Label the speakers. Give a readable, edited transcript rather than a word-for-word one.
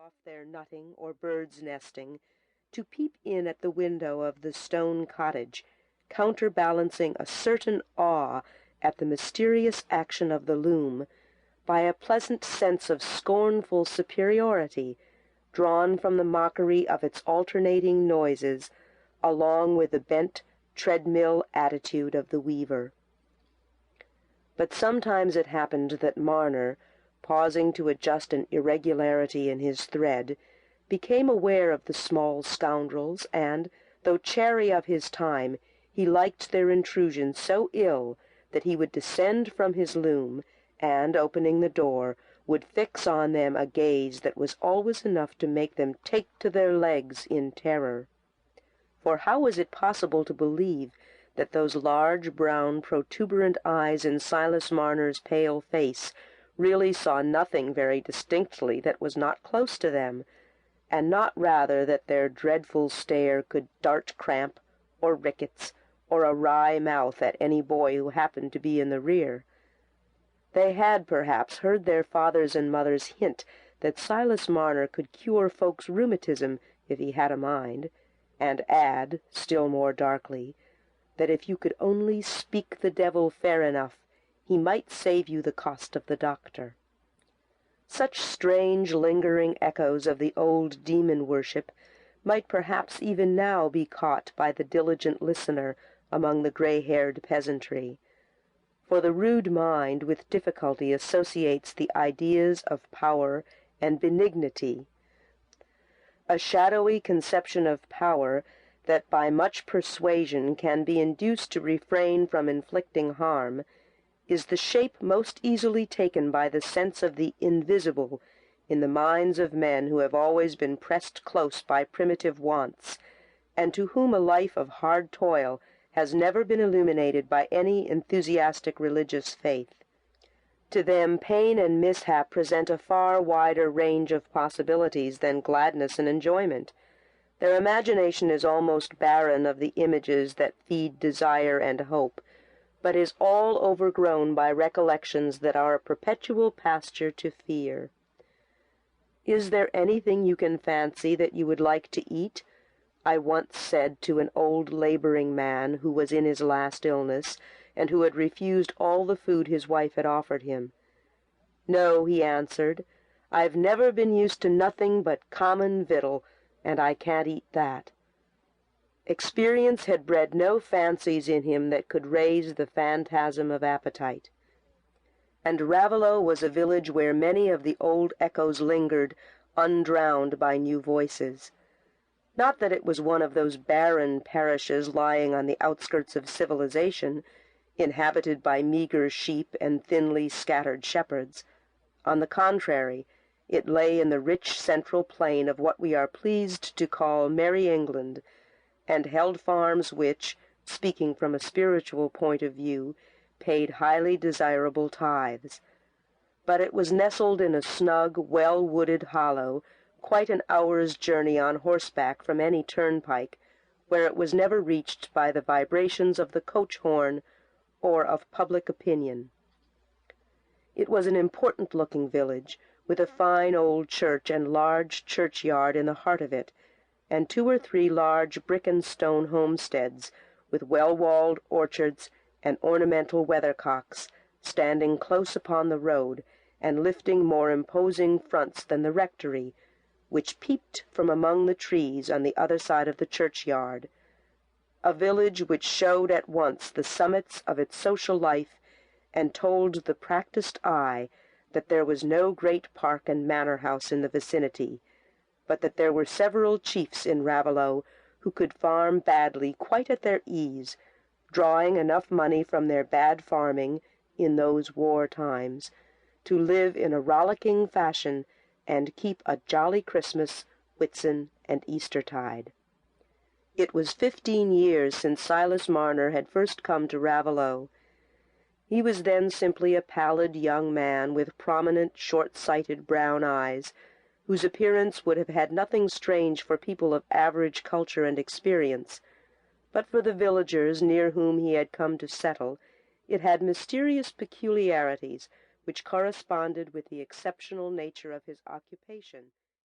Speaker 1: off their nutting or birds' nesting, to peep in at the window of the stone cottage, counterbalancing a certain awe at the mysterious action of the loom by a pleasant sense of scornful superiority, drawn from the mockery of its alternating noises, along with the bent treadmill attitude of the weaver. But sometimes it happened that Marner, pausing to adjust an irregularity in his thread, became aware of the small scoundrels, and, though chary of his time, he liked their intrusion so ill that he would descend from his loom, and, opening the door, would fix on them a gaze that was always enough to make them take to their legs in terror. For how was it possible to believe that those large, brown, protuberant eyes in Silas Marner's pale face really saw nothing very distinctly that was not close to them, and not rather that their dreadful stare could dart cramp, or rickets, or a wry mouth at any boy who happened to be in the rear? They had, perhaps, heard their fathers and mothers hint that Silas Marner could cure folks' rheumatism if he had a mind, and add, still more darkly, that if you could only speak the devil fair enough, he might save you the cost of the doctor. Such strange, lingering echoes of the old demon-worship might perhaps even now be caught by the diligent listener among the gray-haired peasantry, for the rude mind with difficulty associates the ideas of power and benignity. A shadowy conception of power that by much persuasion can be induced to refrain from inflicting harm is the shape most easily taken by the sense of the invisible in the minds of men who have always been pressed close by primitive wants, and to whom a life of hard toil has never been illuminated by any enthusiastic religious faith. To them pain and mishap present a far wider range of possibilities than gladness and enjoyment. Their imagination is almost barren of the images that feed desire and hope, but is all overgrown by recollections that are a perpetual pasture to fear. "Is there anything you can fancy that you would like to eat?" I once said to an old laboring man who was in his last illness, and who had refused all the food his wife had offered him. "No," he answered, "I've never been used to nothing but common victual, and I can't eat that." Experience had bred no fancies in him that could raise the phantasm of appetite. And Raveloe was a village where many of the old echoes lingered, undrowned by new voices. Not that it was one of those barren parishes lying on the outskirts of civilization, inhabited by meager sheep and thinly scattered shepherds. On the contrary, it lay in the rich central plain of what we are pleased to call Merry England, and held farms which, speaking from a spiritual point of view, paid highly desirable tithes. But it was nestled in a snug, well-wooded hollow, quite an hour's journey on horseback from any turnpike, where it was never reached by the vibrations of the coach-horn or of public opinion. It was an important-looking village, with a fine old church and large churchyard in the heart of it, and 2 or 3 large brick-and-stone homesteads, with well-walled orchards and ornamental weathercocks, standing close upon the road, and lifting more imposing fronts than the rectory, which peeped from among the trees on the other side of the churchyard. A village which showed at once the summits of its social life, and told the practised eye that there was no great park and manor-house in the vicinity, but that there were several chiefs in Raveloe who could farm badly quite at their ease, drawing enough money from their bad farming, in those war times, to live in a rollicking fashion and keep a jolly Christmas, Whitsun, and Eastertide. It was 15 years since Silas Marner had first come to Raveloe. He was then simply a pallid young man with prominent, short-sighted brown eyes, whose appearance would have had nothing strange for people of average culture and experience, but for the villagers near whom he had come to settle, it had mysterious peculiarities which corresponded with the exceptional nature of his occupation.